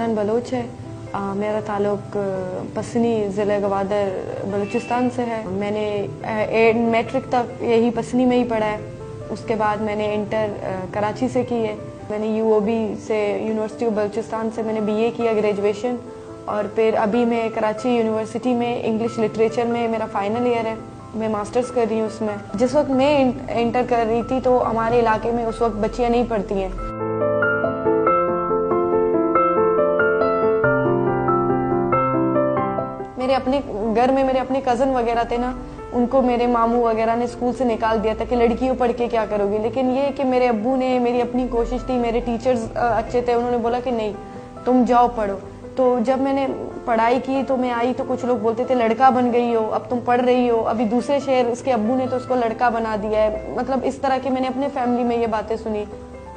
पहचान बलोच है। मेरा ताल्लुक पसनी ज़िले गवादर बलूचिस्तान से है। मैंने मैट्रिक तक यही पसनी में ही पढ़ा है। उसके बाद मैंने इंटर कराची से की है। मैंने यूओबी से यूनिवर्सिटी ऑफ बलूचिस्तान से मैंने बीए किया ग्रेजुएशन, और फिर अभी मैं कराची यूनिवर्सिटी में इंग्लिश लिटरेचर में मेरा फाइनल ईयर है। मैं मास्टर्स कर रही हूँ उसमें। जिस वक्त मैं इंटर कर रही थी तो हमारे इलाके में उस वक्त बच्चियाँ नहीं पढ़ती हैं। मेरे अपने घर में मेरे अपने कज़न वगैरह थे ना, उनको मेरे मामू वगैरह ने स्कूल से निकाल दिया था कि लड़कियों पढ़ के क्या करोगी। लेकिन ये कि मेरे अब्बू ने, मेरी अपनी कोशिश थी, मेरे टीचर्स अच्छे थे, उन्होंने बोला कि नहीं तुम जाओ पढ़ो। तो जब मैंने पढ़ाई की तो मैं आई तो कुछ लोग बोलते थे लड़का बन गई हो, अब तुम पढ़ रही हो, अभी दूसरे शहर उसके अब्बू ने तो उसको लड़का बना दिया है। मतलब इस तरह की मैंने अपने फैमिली में ये बातें सुनी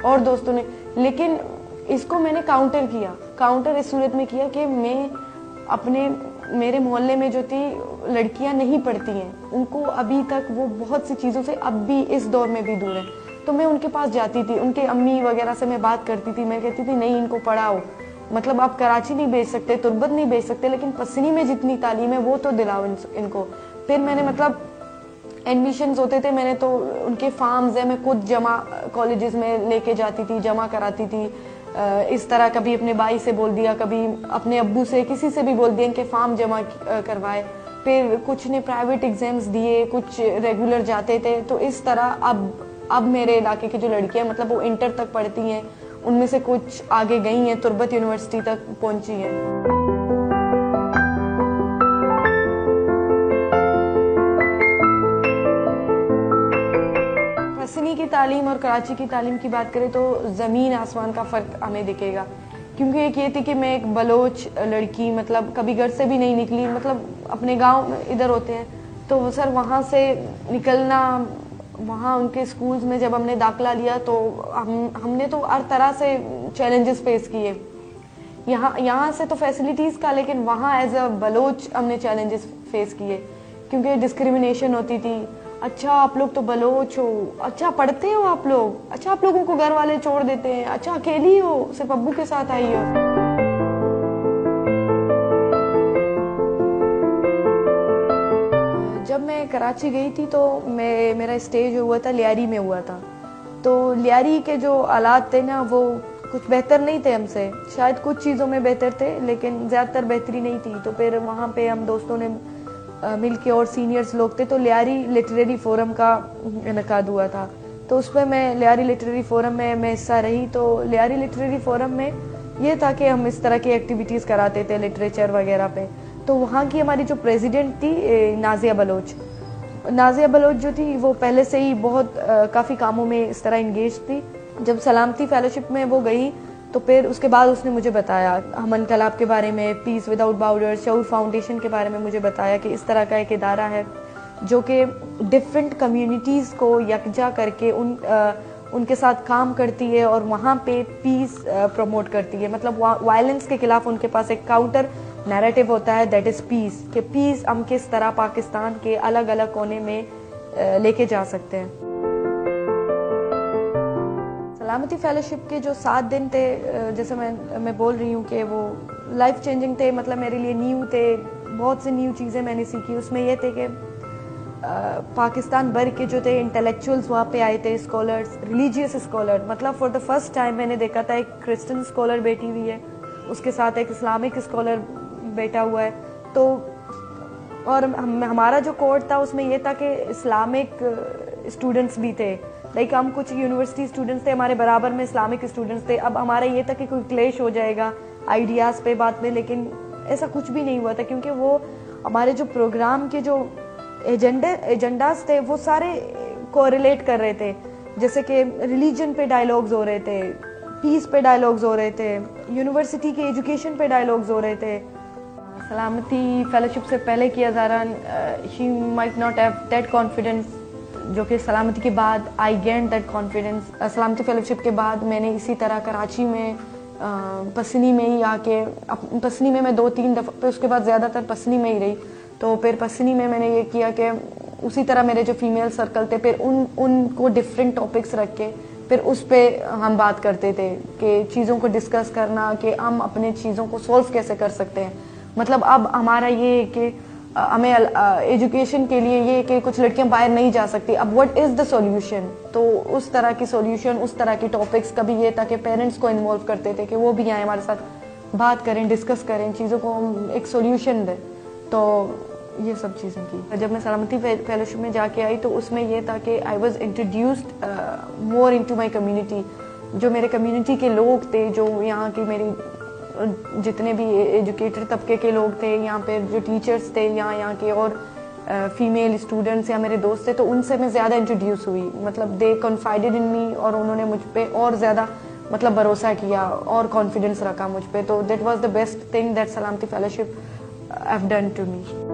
और दोस्तों ने। लेकिन इसको मैंने काउंटर किया। काउंटर इस सूरत में किया कि मैं मेरे मोहल्ले में जो थी लड़कियां नहीं पढ़ती हैं, उनको अभी तक वो बहुत सी चीज़ों से अब भी इस दौर में भी दूर है। तो मैं उनके पास जाती थी, उनके अम्मी वगैरह से मैं बात करती थी। मैं कहती थी नहीं इनको पढ़ाओ, मतलब आप कराची नहीं भेज सकते, तुर्बत नहीं भेज सकते, लेकिन पसनी में जितनी तालीम है वो तो दिलाओ इनको। फिर मैंने मतलब एडमिशन्स होते थे, मैंने तो उनके फार्म्स है मैं खुद जमा कॉलेजेस में लेके जाती थी, जमा कराती थी। इस तरह कभी अपने भाई से बोल दिया, कभी अपने अब्बू से, किसी से भी बोल दिया इनके फार्म जमा करवाए। फिर कुछ ने प्राइवेट एग्जाम्स दिए, कुछ रेगुलर जाते थे। तो इस तरह अब मेरे इलाके की जो लड़कियां मतलब वो इंटर तक पढ़ती हैं, उनमें से कुछ आगे गई हैं, तुर्बत यूनिवर्सिटी तक पहुंची हैं। पसनी की तालीम और कराची की तालीम की बात करें तो ज़मीन आसमान का फ़र्क हमें दिखेगा। क्योंकि एक ये थी कि मैं एक बलोच लड़की, मतलब कभी घर से भी नहीं निकली, मतलब अपने गांव में इधर होते हैं तो सर वहाँ से निकलना, वहाँ उनके स्कूल्स में जब हमने दाखिला लिया तो हमने तो हर तरह से चैलेंजेस फेस किए। यहाँ से तो फैसिलिटीज़ का, लेकिन वहाँ एज अ बलोच हमने चैलेंजेस फेस किए क्योंकि डिस्क्रिमिनेशन होती थी। अच्छा आप लोग तो बलोच हो, अच्छा पढ़ते हो आप लोग, अच्छा आप लोगों को घर वाले छोड़ देते हैं, अच्छा अकेली हो, सिर्फ अब्बू के साथ आई हो। जब मैं कराची गई थी तो मेरा स्टेज हुआ था लियारी में हुआ था। तो लियारी के जो हालात थे ना वो कुछ बेहतर नहीं थे हमसे, शायद कुछ चीज़ों में बेहतर थे लेकिन ज़्यादातर बेहतरी नहीं थी। तो फिर वहाँ पे हम दोस्तों ने मिलके, और सीनियर्स लोग थे, तो लियारी लिटरेरी फोरम का इनकाद हुआ था। तो उस पर मैं लियारी लिटरेरी फोरम में मैं हिस्सा रही। तो लियारी लिटरेरी फोरम में ये था कि हम इस तरह की एक्टिविटीज़ कराते थे लिटरेचर वगैरह पे। तो वहाँ की हमारी जो प्रेसिडेंट थी नाजिया बलोच जो थी वो पहले से ही बहुत काफ़ी कामों में इस तरह इंगेज थी। जब सलामती फेलोशिप में वो गई तो फिर उसके बाद उसने मुझे बताया हम इनकलाब के बारे में, पीस विदाउट बॉर्डर्स, शऊर फाउंडेशन के बारे में मुझे बताया कि इस तरह का एक इदारा है जो कि डिफरेंट कम्युनिटीज़ को यकजा करके उनके साथ काम करती है और वहाँ पे पीस प्रमोट करती है। मतलब वायलेंस के खिलाफ उनके पास एक काउंटर नैरेटिव होता है, दैट इज़ पीस, कि पीस हम किस तरह पाकिस्तान के अलग अलग कोने में लेके जा सकते हैं। सलामती फेलोशिप के जो 7 दिन थे, जैसे मैं बोल रही हूँ कि वो लाइफ चेंजिंग थे, मतलब मेरे लिए न्यू थे। बहुत सी न्यू चीज़ें मैंने सीखी। उसमें ये थे कि पाकिस्तान भर के जो थे इंटेलेक्चुअल्स वहाँ पे आए थे, स्कॉलर्स, रिलीजियस स्कॉलर। मतलब फॉर द फर्स्ट टाइम मैंने देखा था एक क्रिश्चियन स्कॉलर बैठी हुई है, उसके साथ एक इस्लामिक स्कॉलर बैठा हुआ है। तो और हमारा जो कोर्ट था उसमें यह था कि इस्लामिक स्टूडेंट्स भी थे, लाइक हम कुछ यूनिवर्सिटी स्टूडेंट्स थे, हमारे बराबर में इस्लामिक स्टूडेंट्स थे। अब हमारा ये था कि कोई क्लेश हो जाएगा आइडियाज़ पे बात में, लेकिन ऐसा कुछ भी नहीं हुआ था क्योंकि वो हमारे जो प्रोग्राम के जो एजेंडाज थे वो सारे कोरिलेट कर रहे थे। जैसे कि रिलीजन पे डायलॉग्स हो रहे थे, पीस पे डायलॉग्स हो रहे थे, यूनिवर्सिटी के एजुकेशन पे डायलॉग्स हो रहे थे। सलामती फेलोशिप से पहले किया जा रहा, she might not have that confidence, जो कि सलामती के बाद आई गेन दैट कॉन्फिडेंस। सलामती फेलोशिप के बाद मैंने इसी तरह कराची में पसनी में ही आके, पसनी में मैं 2-3 दफ़ा, फिर उसके बाद ज़्यादातर पसनी में ही रही। तो फिर पसनी में मैंने ये किया कि उसी तरह मेरे जो फीमेल सर्कल थे फिर उनको डिफरेंट टॉपिक्स रख के फिर उस पे हम बात करते थे कि चीज़ों को डिस्कस करना कि हम अपने चीज़ों को सॉल्व कैसे कर सकते हैं। मतलब अब हमारा ये है कि हमें एजुकेशन के लिए ये कि कुछ लड़कियां बाहर नहीं जा सकती, अब व्हाट इज द सॉल्यूशन। तो उस तरह की सॉल्यूशन, उस तरह की टॉपिक्स, कभी ये था कि पेरेंट्स को इन्वॉल्व करते थे कि वो भी आए हमारे साथ बात करें, डिस्कस करें, चीज़ों को हम एक सॉल्यूशन दें। तो ये सब चीज़ें की। जब मैं सलामती फेलोशिप में जाके आई तो उसमें ये था कि I was introduced more into my community. जो मेरे कम्युनिटी के लोग थे, जो यहाँ की मेरी जितने भी एजुकेटेड तबके के लोग थे, यहाँ पे जो टीचर्स थे यहाँ के, और फीमेल स्टूडेंट्स या मेरे दोस्त थे, तो उनसे मैं ज़्यादा इंट्रोड्यूस हुई। मतलब दे कॉन्फाइडेड इन मी, और उन्होंने मुझ पे और ज़्यादा मतलब भरोसा किया और कॉन्फिडेंस रखा मुझ पे। तो that was the best thing that Salamati fellowship have done to me.